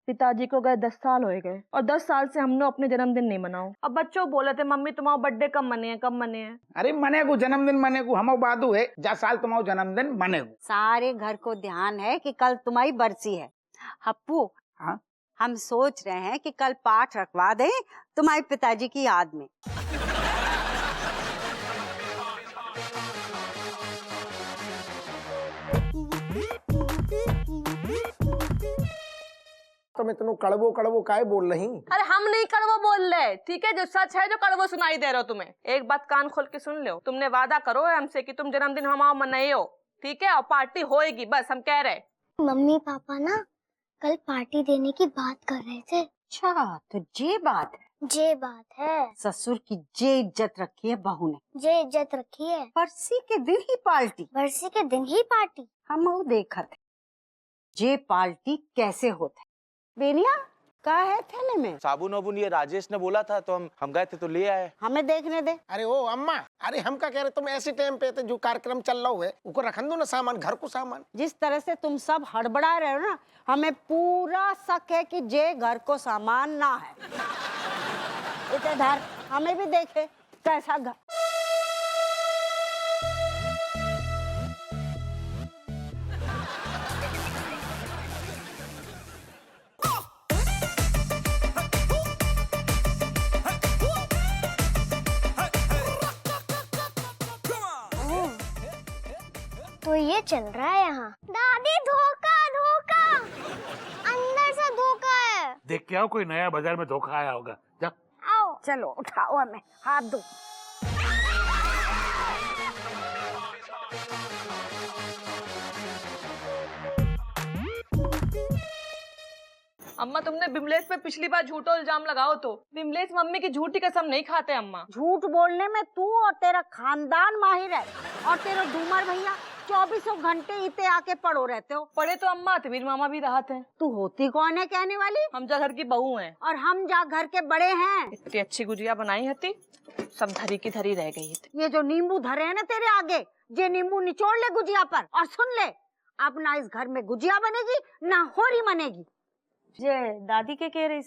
पिताजी को गए 10 साल हो गए और 10 साल से हमने अपने जन्मदिन नहीं मनाओ। अब बच्चों बोले थे मम्मी तुम्हारा बर्थडे कब मने हैं, कब मने हैं। अरे मने को जन्मदिन मने को हम बादू है जा साल तुम्हारा जन्मदिन मने को। सारे घर को ध्यान है कि कल तुम्हारी बरसी है। हप्पू, हाँ हम सोच रहे हैं कि कल पाठ रखवा दें तुम्हारे पिताजी की याद में। तो मैं तेनू कड़वो कड़वो काहे बोल रही? अरे हम नहीं कड़वो बोल रहे, ठीक है, जो सच है जो कड़वो सुनाई दे रहे हो तुम्हें। एक बात कान खोल के सुन लो, तुमने वादा करो हमसे कि तुम जन्मदिन हमारा मनाइयो, ठीक है, और पार्टी होएगी, बस हम कह रहे। मम्मी पापा ना कल पार्टी देने की बात कर रहे थे। अच्छा, तो ये बात है। जे बात है। ससुर की जे इज्जत रखी है बहू ने। जे इज्जत रखी है। बरसी के दिन ही पार्टी। बरसी के दिन ही पार्टी। हम वो देखा थे जे पार्टी कैसे होते। बेनिया का है थैले में? साबुन वाबुन ये राजेश ने बोला था तो हम गए थे तो ले आए। हमें देखने दे। अरे ओ अम्मा, अरे हम क्या कह रहे, तुम ऐसे टाइम पे जो कार्यक्रम चल रहा है उनको रखन दो ना सामान, घर को सामान। जिस तरह से तुम सब हड़बड़ा रहे हो ना, हमें पूरा शक है कि जे घर को सामान ना है। इधर हमें भी देखे कैसा घर। तो ये चल रहा है यहाँ। दादी धोखा धोखा, अंदर से धोखा है। देख के आओ, कोई नया बाजार में धोखा आया होगा। जा आओ चलो उठाओ, हमें हाथ दो। अम्मा तुमने बिमलेश पे पिछली बार झूठा इल्जाम लगाओ तो बिमलेश मम्मी की झूठी कसम नहीं खाते अम्मा। झूठ बोलने में तू और तेरा खानदान माहिर है, और तेरे डूमर भैया 24 घंटे इते आके पड़ो रहते हो। पढ़े तो अम्मा अतवीर मामा भी रहा थे। तू होती कौन है कहने वाली? हम जा घर की बहू हैं। और हम जा घर के बड़े हैं। इतनी अच्छी गुजिया बनाई हती, सब धरी की धरी रह गई थी। ये जो नींबू धरे हैं ना तेरे आगे, ये नींबू निचोड़ ले गुजिया पर, और सुन ले, अब ना इस घर में गुजिया बनेगी ना होली मनेगी। ये दादी के कह रही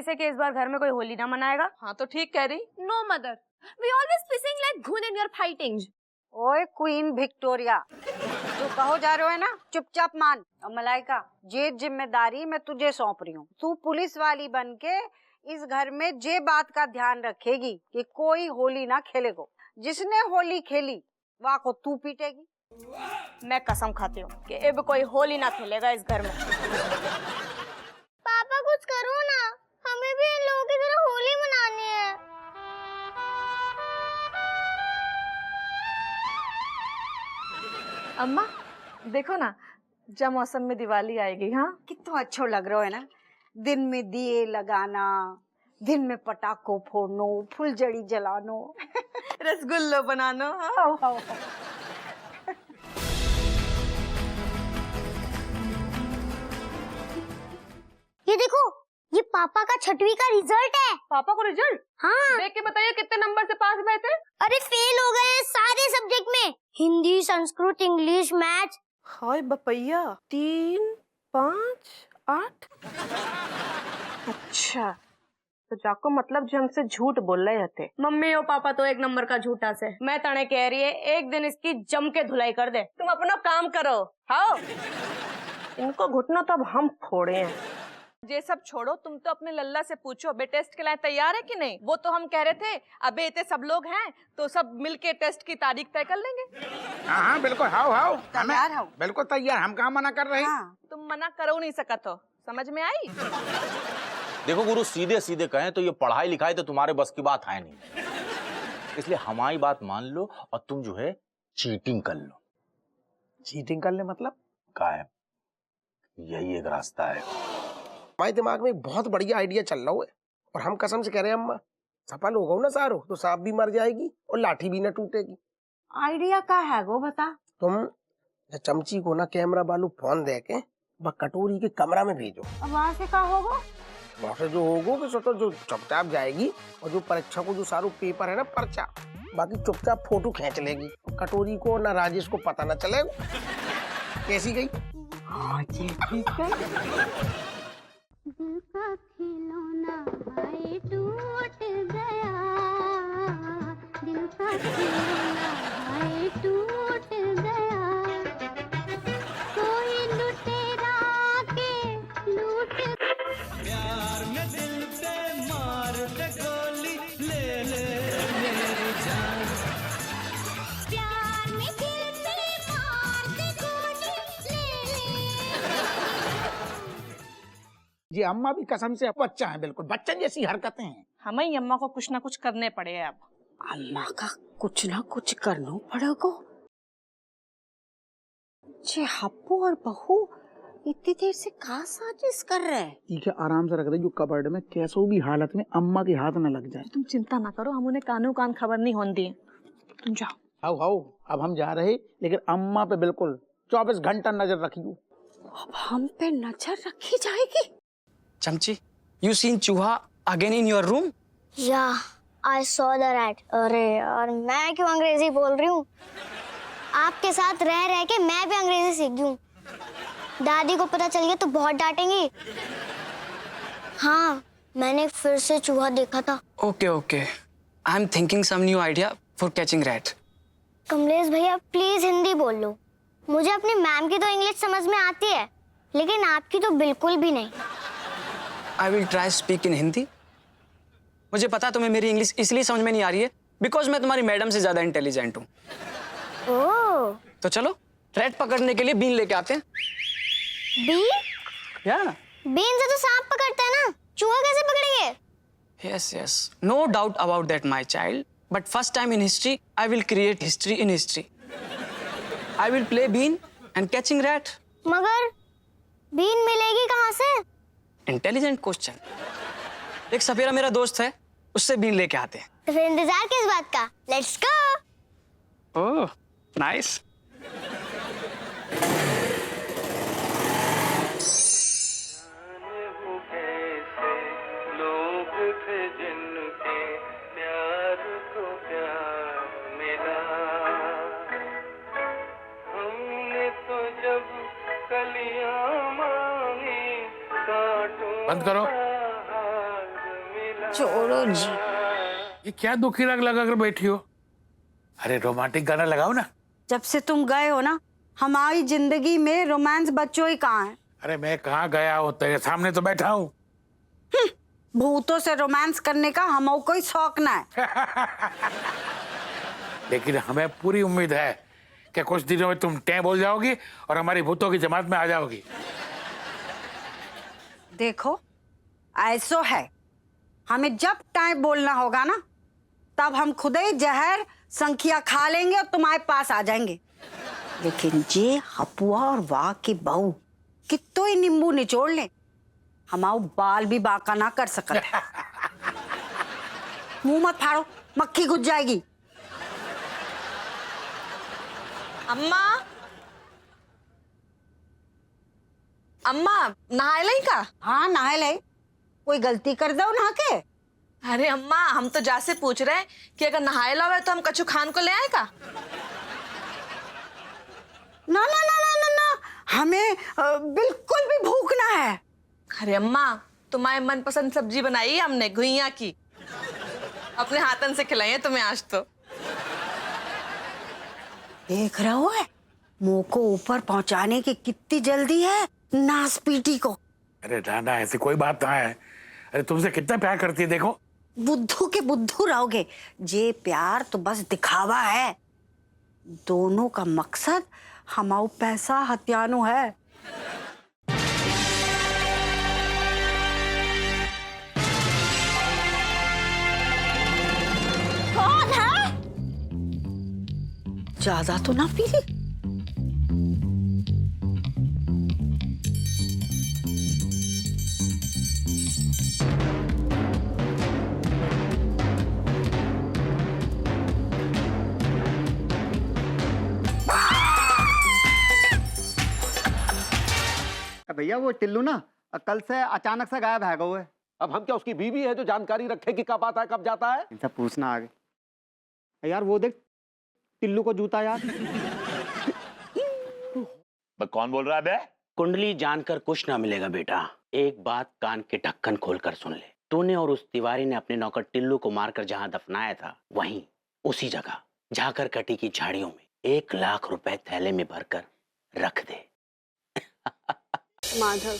से कि इस बार घर में कोई होली ना मनाएगा। हाँ तो ठीक कह रही। नो मदर, वी ऑलवेज पिसिंग लाइक घुन इन योर फाइटिंग। ओए क्वीन विक्टोरिया, जो कहो जा रहे हो है ना, चुपचाप मान। और मलाइका, ये जिम्मेदारी मैं तुझे सौंप रही हूँ। तू पुलिस वाली बन के इस घर में ये बात का ध्यान रखेगी कि कोई होली ना खेलेगो। जिसने होली खेली वहाँ को तू पीटेगी। मैं कसम खाती हूँ कि अब कोई होली ना खेलेगा इस घर में। पापा कुछ करो ना, हमें भी इन लोगों की तरह होली मनानी है। अम्मा देखो ना, जब मौसम में दिवाली आएगी। हाँ कितना अच्छा लग रहा है ना, दिन में दिए लगाना, दिन में पटाखों फोड़नो, फुलझड़ी जलानो, रसगुल्लो बनानो। हाँ। ये देखो, ये पापा का 6वीं का रिजल्ट है। पापा को रिजल्ट? हाँ। देख के बताइए कितने नंबर से पास हुए थे। अरे फेल हो गए सारे सब्जेक्ट में, हिंदी, संस्कृत, इंग्लिश, मैथ। हाय बपैया, 3, 5, 8। अच्छा तो जाको मतलब जो हमसे झूठ बोल रहे थे। मम्मी और पापा तो 1 नंबर का झूठा से। मैं तने कह रही है एक दिन इसकी जम के धुलाई कर दे। तुम अपना काम करो। हाँ इनको घुटना तो अब हम फोड़े हैं। ये सब छोड़ो, तुम तो अपने लल्ला से पूछो बे टेस्ट के लिए तैयार है कि नहीं। वो तो हम कह रहे थे अबे इतने सब लोग हैं तो सब मिलके टेस्ट की तारीख तय कर लेंगे। हाँ बिल्कुल, हाओ तैयार हो? बिल्कुल तैयार। हम कहाँ मना कर रहे हैं? हाँ। तुम मना करो नहीं सकत हो, समझ में आई? देखो गुरु, सीधे सीधे कहें तो ये पढ़ाई लिखाई तो तुम्हारे बस की बात है नहीं, इसलिए हमारी बात मान लो और तुम जो है चीटिंग कर लो। चीटिंग करने मतलब? का है, यही एक रास्ता है। हमारे दिमाग में बहुत बढ़िया आइडिया चल रहा है और हम कसम से कह रहे हैं अम्मा, सफल हो गो ना सारो तो सांप भी मर जाएगी और लाठी भी ना टूटेगी। आइडिया का है वो बता। तुम चमची को ना कैमरा वालू फोन दे के कटोरी के कमरा में भेजो। अब वहाँ से क्या होगा? वहाँ से जो होगा कि सोचो जो चुपचाप जाएगी और जो परीक्षा को जो सारू पेपर है ना पर्चा, बाकी चुपचाप फोटो खींच लेगी। कटोरी को ना राजेश को पता ना चलेगा। कैसी गई? हाँ जी ठीक है। दिल का खिलौना हाय टूट गया, दिल का खिलौना हाय टूट गया, कोई लुटेरा के लूट प्यार में दिल पे मार दे गोली, ले ले मेरी जान। प्यार में दिल पे मार दे गोली, ले ले। जी अम्मा भी कसम से बच्चा है, बिल्कुल बच्चन जैसी हरकतें हैं। हमें ही अम्मा को कुछ ना कुछ करने पड़े अब। अम्मा का कुछ ना कुछ करना पड़ेगा। जे हप्पू और बहू इतनी देर से कहाँ साजिश कर रहे हैं? ठीक है, आराम से रख दे जो कबर्ड में, कैसो भी हालत में अम्मा के हाथ न लग जाए। तुम चिंता ना करो, हम उन्हें कानों कान खबर नहीं होने दी। तुम जाओ। हाउ हाउ, अब हम जा रहे, लेकिन अम्मा पे बिल्कुल 24 घंटा नजर रखियो। अब हम पे नजर रखी जाएगी। चमची, you seen चूहा again in your room? Yeah, I saw the rat. अरे यार, मैं क्यों अंग्रेजी बोल रही हूँ? आपके साथ रह रह के मैं भी अंग्रेजी सीख गई हूँ। दादी को पता चल गया तो बहुत डांटेंगी। हाँ, मैंने फिर से चूहा देखा था। Okay, okay. I'm thinking some new idea for catching rat. Kamlesh भैया प्लीज हिंदी बोल लो। मुझे अपनी मैम की तो इंग्लिश समझ में आती है, लेकिन आपकी तो बिल्कुल भी नहीं। I will try speak in Hindi. मुझे पता तुम्हें मेरी इंग्लिश इसलिए समझ में नहीं आ रही है बिकॉज मैं तुम्हारी मैडम से ज्यादा इंटेलिजेंट हूँ। ओह, तो चलो रैट पकड़ने के लिए बीन लेके आते हैं। बीन? या बीन से तो सांप पकड़ते हैं ना, चूहा कैसे पकड़ेंगे? yes yes no doubt about that my child but first time in history I will create history in history. I will play bean and catching rat. मगर बीन मिलेगी कहाँ से? Intelligent question. एक सपेरा मेरा दोस्त है, उससे बीन लेके आते हैं। तो फिर इंतजार किस बात का? Let's go. Oh nice. लोग थे जिनके प्यार को प्यार मिला, हमने तो जब कलियां मांगी कांटों बंद करो। छोड़ो जी। ये क्या दुखी रंग लगा कर बैठी हो? अरे रोमांटिक गाना लगाओ ना। जब से तुम गए हो ना, हमारी जिंदगी में रोमांस बच्चों ही कहाँ है। अरे मैं कहाँ गया हो, तेरे सामने तो बैठा हूँ। भूतों से रोमांस करने का हमको कोई शौक ना है। लेकिन हमें पूरी उम्मीद है कि कुछ दिनों में तुम टें बोल जाओगी और हमारी भूतों की जमात में आ जाओगी। देखो ऐसो है, हमें जब टाइम बोलना होगा ना, तब हम खुद ही जहर संखिया खा लेंगे और तुम्हारे पास आ जाएंगे। लेकिन जे हपुआ और वाह की बहू कितो ही नींबू निचोड़ ले, हमारा बाल भी बांका ना कर सकते। मुंह मत फाड़ो, मक्खी घुस जाएगी। अम्मा, अम्मा नहाए लाई का? हाँ नहाए ले, कोई गलती कर दो नहा के। अरे अम्मा, हम तो जा से पूछ रहे हैं कि अगर नहाए लावे तो हम कछु खान को ले आए का? ना ना ना ना ना ना, हमें बिल्कुल भी भूख ना है। अरे अम्मा, तुम्हारे मनपसंद सब्जी बनाई है हमने, घुइयां की। अपने हाथन से खिलाई है तुम्हें आज तो। देख रहा हो है, मुंह को ऊपर पहुंचाने की कितनी जल्दी है नासपीटी को। अरे नाना ऐसी कोई बात ना है। अरे तुमसे कितना प्यार करती है देखो। बुद्धू के बुद्धू रहोगे। ये प्यार तो बस दिखावा है। दोनों का मकसद हमारा पैसा हत्यानो है। कौन है? ज्यादा तो ना पी ली। भैया वो टिल्लू ना कल से अचानक से गायब है गए। अब हम क्या उसकी बीवी है जो जानकारी रखे कि कब आता है कब जाता है? इनसे पूछना आगे। यार वो देख टिल्लू को जूता यार। कौन बोल रहा है बे? कुंडली जानकर कुछ ना मिलेगा बेटा। एक बात कान के ढक्कन खोलकर सुन ले। तूने और उस तिवारी ने अपने नौकर टिल्लू को मारकर जहां दफनाया था, वहीं उसी जगह झाकर कटी की झाड़ियों में 1 लाख रुपए थैले में भरकर रख दे। माधव,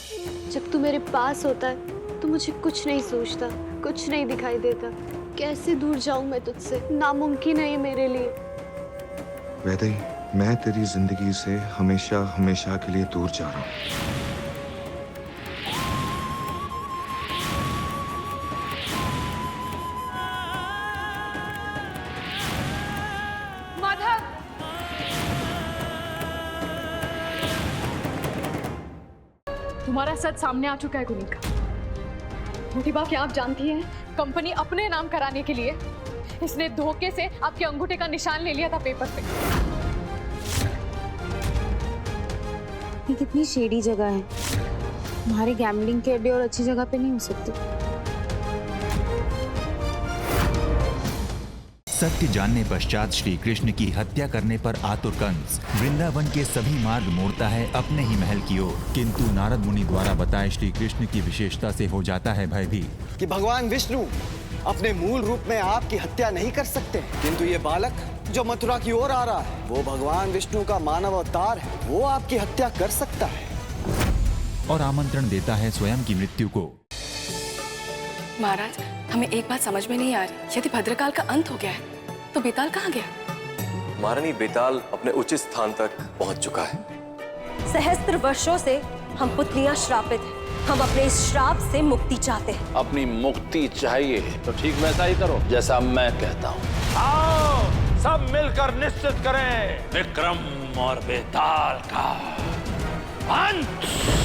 जब तू मेरे पास होता है तो मुझे कुछ नहीं सोचता, कुछ नहीं दिखाई देता। कैसे दूर जाऊं मैं तुझसे, नामुमकिन है ये मेरे लिए। वैदेही, मैं तेरी जिंदगी से हमेशा हमेशा के लिए दूर जा रहा हूँ। माधव, तुम्हारा सच सामने आ चुका है गुनी का। मोटी बात, क्या आप जानती हैं, कंपनी अपने नाम कराने के लिए इसने धोखे से आपके अंगूठे का निशान ले लिया था पेपर पे। ये कितनी शेडी जगह है, हमारे गैम्बलिंग के अड्डे और अच्छी जगह पे नहीं हो सकती। सत्य जानने पश्चात श्री कृष्ण की हत्या करने पर आतुर कंस वृंदावन के सभी मार्ग मोड़ता है अपने ही महल की ओर, किंतु नारद मुनि द्वारा बताए श्री कृष्ण की विशेषता से हो जाता है भयभीत कि भगवान विष्णु अपने मूल रूप में आपकी हत्या नहीं कर सकते, किंतु ये बालक जो मथुरा की ओर आ रहा है वो भगवान विष्णु का मानव अवतार है, वो आपकी हत्या कर सकता है। और आमंत्रण देता है स्वयं की मृत्यु को। महाराज, हमें एक बात समझ में नहीं आ रही, यदि भद्रकाल का अंत हो गया है तो बेताल कहाँ गया? महारानी, बेताल अपने उचित स्थान तक पहुंच चुका है। सहस्त्र वर्षों से हम पुतलियां श्रापित हैं, हम अपने इस श्राप से मुक्ति चाहते हैं। अपनी मुक्ति चाहिए तो ठीक वैसा ही करो जैसा मैं कहता हूँ। आओ सब मिलकर निश्चित करें विक्रम और बेताल का अंत।